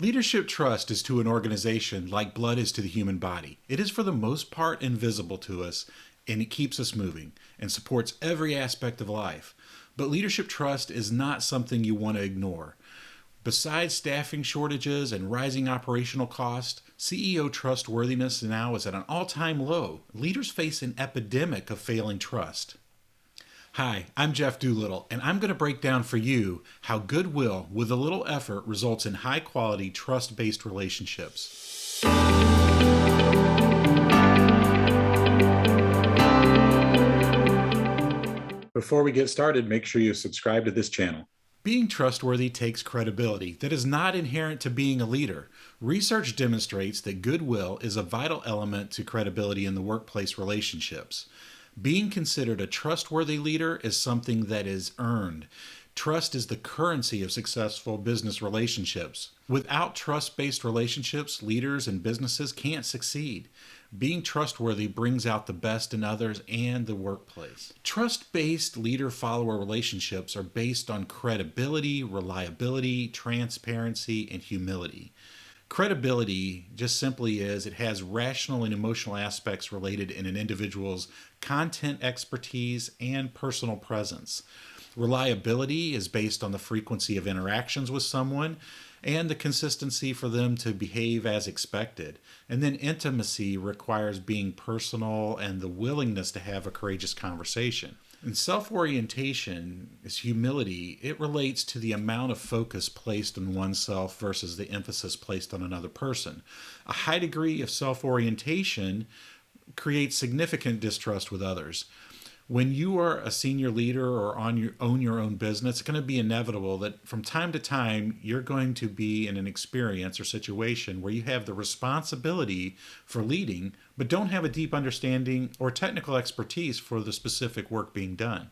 Leadership trust is to an organization like blood is to the human body. It is for the most part invisible to us, and it keeps us moving and supports every aspect of life. But leadership trust is not something you want to ignore. Besides staffing shortages and rising operational costs, CEO trustworthiness now is at an all-time low. Leaders face an epidemic of failing trust. Hi, I'm Jeff Doolittle, and I'm going to break down for you how Goodwill, with a little effort, results in high-quality, trust-based relationships. Before we get started, make sure you subscribe to this channel. Being trustworthy takes credibility that is not inherent to being a leader. Research demonstrates that goodwill is a vital element to credibility in the workplace relationships. Being considered a trustworthy leader is something that is earned. Trust is the currency of successful business relationships. Without trust-based relationships, leaders and businesses can't succeed. Being trustworthy brings out the best in others and the workplace. Trust-based leader-follower relationships are based on credibility, reliability, transparency, and humility. Credibility just simply is it has rational and emotional aspects related in an individual's content expertise and personal presence. Reliability is based on the frequency of interactions with someone and the consistency for them to behave as expected. And then intimacy requires being personal and the willingness to have a courageous conversation. And self-orientation is humility. It relates to the amount of focus placed on oneself versus the emphasis placed on another person. A high degree of self-orientation creates significant distrust with others. When you are a senior leader or own your own business, it's going to be inevitable that from time to time, you're going to be in an experience or situation where you have the responsibility for leading, but don't have a deep understanding or technical expertise for the specific work being done.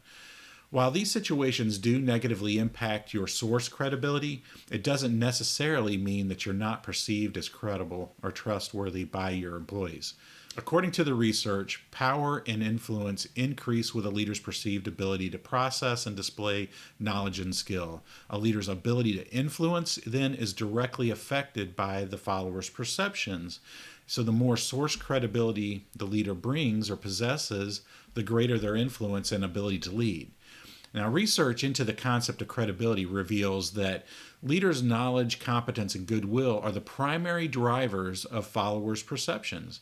While these situations do negatively impact your source credibility, it doesn't necessarily mean that you're not perceived as credible or trustworthy by your employees. According to the research, power and influence increase with a leader's perceived ability to process and display knowledge and skill. A leader's ability to influence then is directly affected by the follower's perceptions. So the more source credibility the leader brings or possesses, the greater their influence and ability to lead. Now, research into the concept of credibility reveals that leaders' knowledge, competence, and goodwill are the primary drivers of followers' perceptions.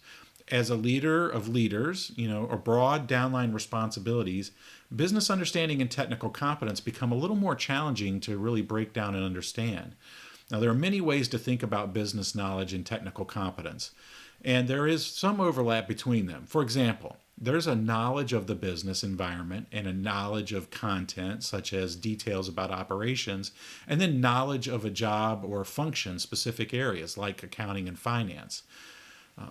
As a leader of leaders, or broad downline responsibilities, business understanding and technical competence become a little more challenging to really break down and understand. Now, there are many ways to think about business knowledge and technical competence, and there is some overlap between them. For example, there's a knowledge of the business environment and a knowledge of content, such as details about operations, and then knowledge of a job or function, specific areas like accounting and finance.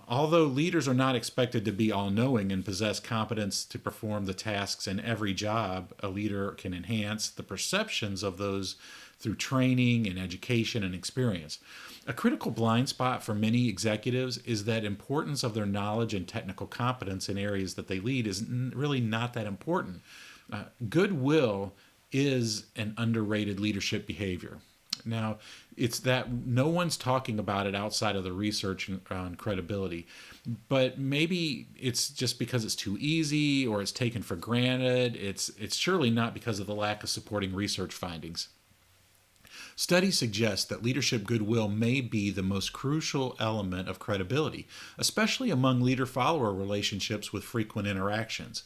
Although leaders are not expected to be all-knowing and possess competence to perform the tasks in every job, a leader can enhance the perceptions of those through training and education and experience. A critical blind spot for many executives is that importance of their knowledge and technical competence in areas that they lead is really not that important. Goodwill is an underrated leadership behavior. Now, it's that no one's talking about it outside of the research on credibility, but maybe it's just because it's too easy or it's taken for granted. It's surely not because of the lack of supporting research findings. Studies suggest that leadership goodwill may be the most crucial element of credibility, especially among leader-follower relationships with frequent interactions.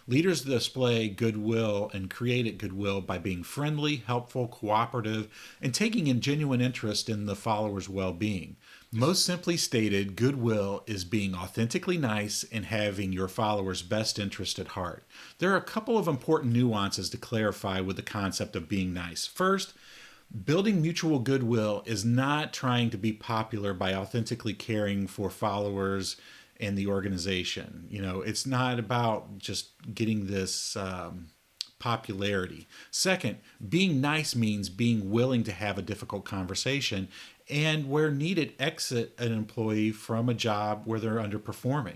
Leaders display goodwill and create goodwill by being friendly, helpful, cooperative, and taking a genuine interest in the follower's well-being. Most simply stated, goodwill is being authentically nice and having your followers' best interest at heart. There are a couple of important nuances to clarify with the concept of being nice. First, building mutual goodwill is not trying to be popular by authentically caring for followers and the organization. It's not about just getting this popularity. Second, being nice means being willing to have a difficult conversation and, where needed, exit an employee from a job where they're underperforming.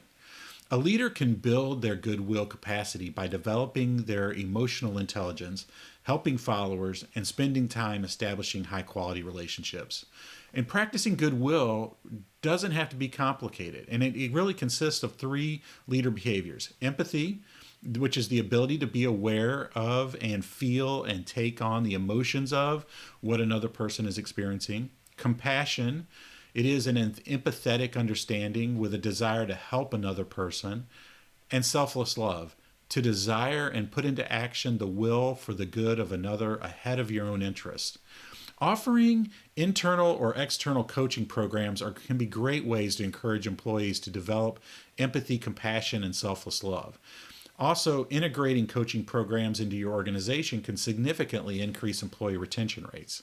A leader can build their goodwill capacity by developing their emotional intelligence, helping followers, and spending time establishing high-quality relationships. And practicing goodwill doesn't have to be complicated. And it really consists of three leader behaviors: empathy, which is the ability to be aware of and feel and take on the emotions of what another person is experiencing; compassion, it is an empathetic understanding with a desire to help another person; and selfless love, to desire and put into action the will for the good of another ahead of your own interest. Offering internal or external coaching programs can be great ways to encourage employees to develop empathy, compassion, and selfless love. Also, integrating coaching programs into your organization can significantly increase employee retention rates.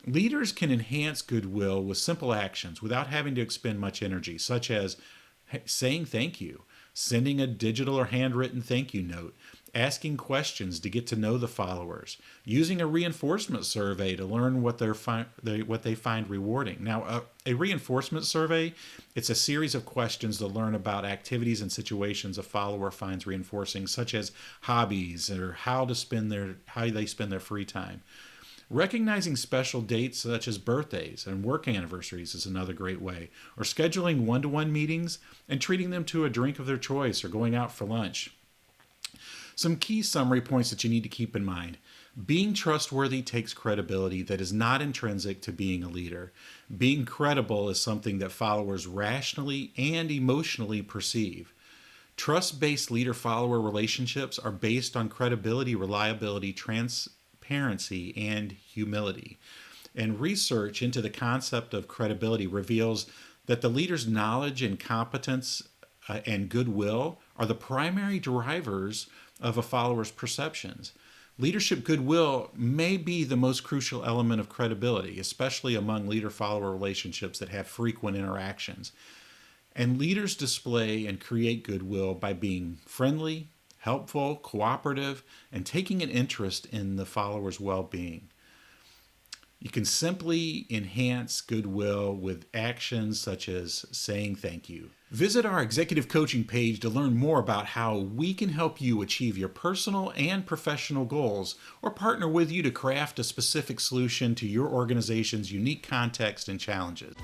Leaders can enhance goodwill with simple actions without having to expend much energy, such as saying thank you, sending a digital or handwritten thank you note, asking questions to get to know the followers, using a reinforcement survey to learn what they find rewarding. Now, a reinforcement survey, it's a series of questions to learn about activities and situations a follower finds reinforcing, such as hobbies or how they spend their free time. Recognizing special dates such as birthdays and work anniversaries is another great way, or scheduling one-to-one meetings and treating them to a drink of their choice or going out for lunch. Some key summary points that you need to keep in mind. Being trustworthy takes credibility that is not intrinsic to being a leader. Being credible is something that followers rationally and emotionally perceive. Trust-based leader-follower relationships are based on credibility, reliability, transparency, and humility. And research into the concept of credibility reveals that the leader's knowledge and competence and goodwill are the primary drivers of a follower's perceptions. Leadership goodwill may be the most crucial element of credibility, especially among leader-follower relationships that have frequent interactions. And leaders display and create goodwill by being friendly, helpful, cooperative, and taking an interest in the follower's well-being. You can simply enhance goodwill with actions such as saying thank you. Visit our executive coaching page to learn more about how we can help you achieve your personal and professional goals, or partner with you to craft a specific solution to your organization's unique context and challenges.